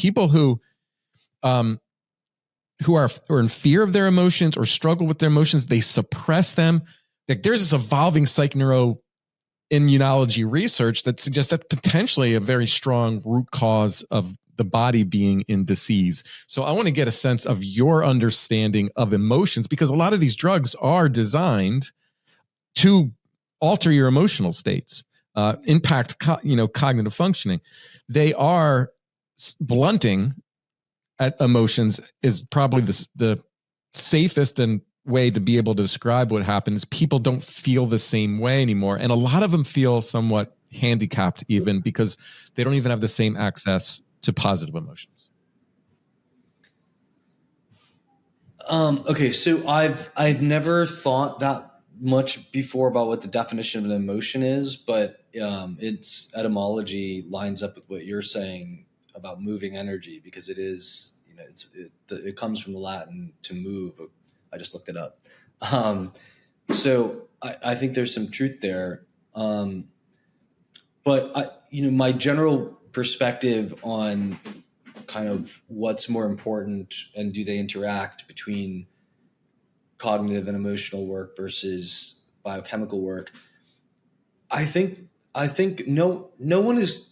people who are in fear of their emotions or struggle with their emotions, they suppress them. Like there's this evolving psych neuroimmunology research that suggests that potentially a very strong root cause of the body being in disease. So I want to get a sense of your understanding of emotions, because a lot of these drugs are designed to alter your emotional states, impact cognitive functioning. They are blunting at emotions is probably the safest and way to be able to describe what happens. People don't feel the same way anymore, and a lot of them feel somewhat handicapped even because they don't even have the same access to positive emotions. Okay, so I've never thought that much before about what the definition of an emotion is, but its etymology lines up with what you're saying about moving energy, because it is, it comes from the Latin to move. I just looked it up. So I think there's some truth there. But my general perspective on kind of what's more important and do they interact between cognitive and emotional work versus biochemical work. I think no one is,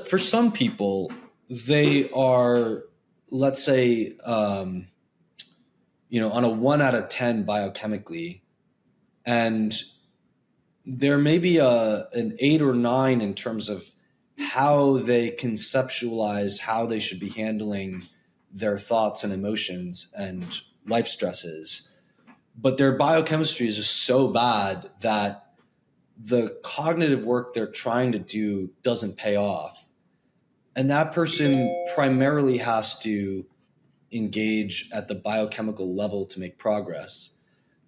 for some people, they are, let's say, on a 1 out of 10 biochemically, and there may be an 8 or 9 in terms of how they conceptualize how they should be handling their thoughts and emotions and life stresses. But their biochemistry is just so bad that the cognitive work they're trying to do doesn't pay off. And that person primarily has to engage at the biochemical level to make progress.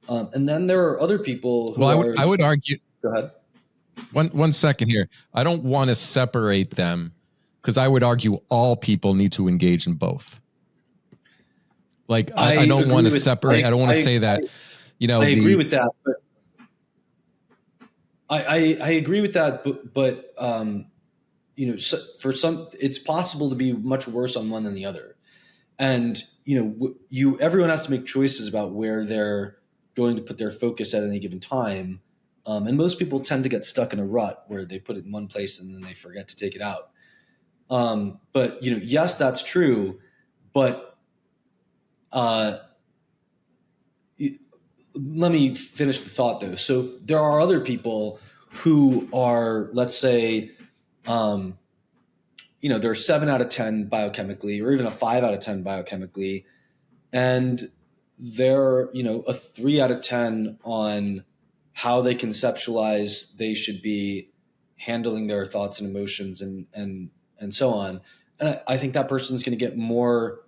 And then there are other people who I would argue. Go ahead. One second here. I don't want to separate them, because I would argue all people need to engage in both. Like I don't want to separate. I don't want to say that, I agree with that, but I agree with that, but for some, it's possible to be much worse on one than the other. And, everyone has to make choices about where they're going to put their focus at any given time. And most people tend to get stuck in a rut where they put it in one place and then they forget to take it out. But, yes, that's true. But let me finish the thought, though. So there are other people who are, let's say, they're 7 out of 10 biochemically, or even a 5 out of 10 biochemically, and they're, a 3 out of 10 on how they conceptualize they should be handling their thoughts and emotions and so on. And I think that person's going to get more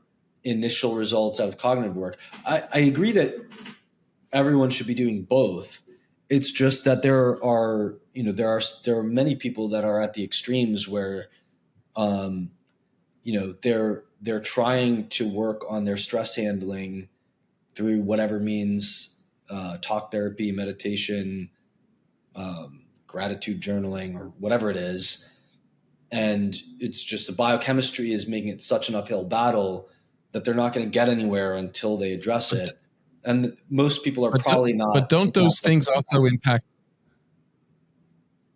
initial results out of cognitive work. I agree that everyone should be doing both. It's just that there are many people that are at the extremes where, they're trying to work on their stress handling through whatever means, talk therapy, meditation, gratitude journaling, or whatever it is. And it's just the biochemistry is making it such an uphill battle that they're not going to get anywhere until they address it. And most people are probably not. But don't those things also impact?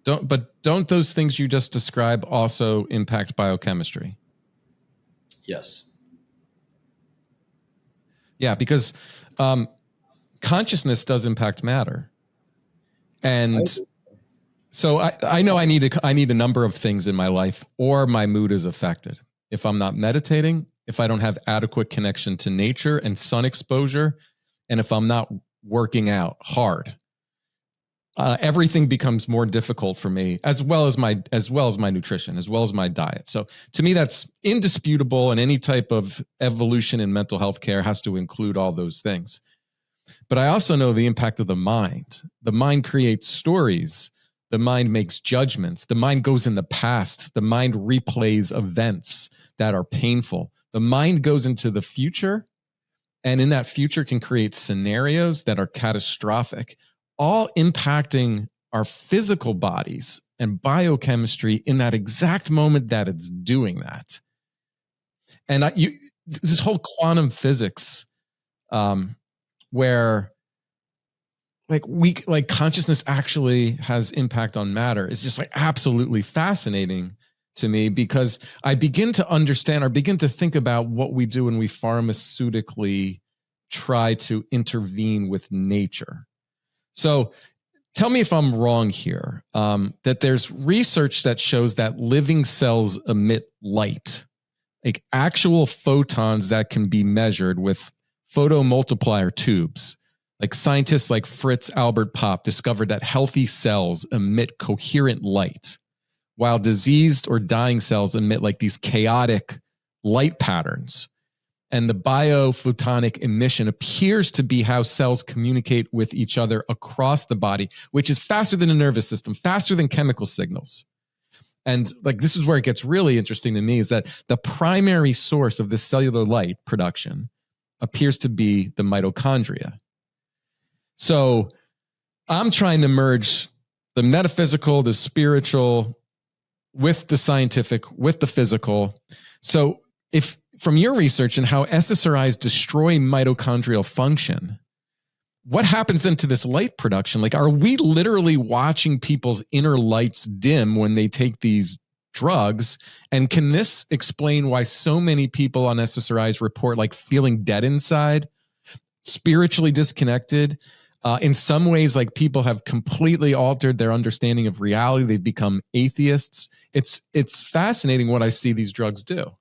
Don't those things you just described also impact biochemistry? Yes. Yeah, because consciousness does impact matter, and so I know I need a number of things in my life, or my mood is affected. If I'm not meditating, if I don't have adequate connection to nature and sun exposure, and if I'm not working out hard, everything becomes more difficult for me, as well as my nutrition, as well as my diet. So to me, that's indisputable, and any type of evolution in mental health care has to include all those things. But I also know the impact of the mind. The mind creates stories. The mind makes judgments. The mind goes in the past. The mind replays events that are painful. The mind goes into the future, and in that future can create scenarios that are catastrophic, all impacting our physical bodies and biochemistry in that exact moment that it's doing that. And this whole quantum physics, where like consciousness actually has impact on matter, is just like absolutely fascinating to me, because I begin to understand or begin to think about what we do when we pharmaceutically try to intervene with nature. So tell me if I'm wrong here, that there's research that shows that living cells emit light, like actual photons that can be measured with photomultiplier tubes. Like scientists like Fritz Albert Popp discovered that healthy cells emit coherent light, while diseased or dying cells emit like these chaotic light patterns. And the biophotonic emission appears to be how cells communicate with each other across the body, which is faster than the nervous system, faster than chemical signals. And like, this is where it gets really interesting to me, is that the primary source of this cellular light production appears to be the mitochondria. So I'm trying to merge the metaphysical, the spiritual, with the scientific, with the physical. So if from your research and how SSRIs destroy mitochondrial function, what happens then to this light production? Like, are we literally watching people's inner lights dim when they take these drugs? And can this explain why so many people on SSRIs report like feeling dead inside, spiritually disconnected? In some ways, like, people have completely altered their understanding of reality. They've become atheists. It's fascinating what I see these drugs do.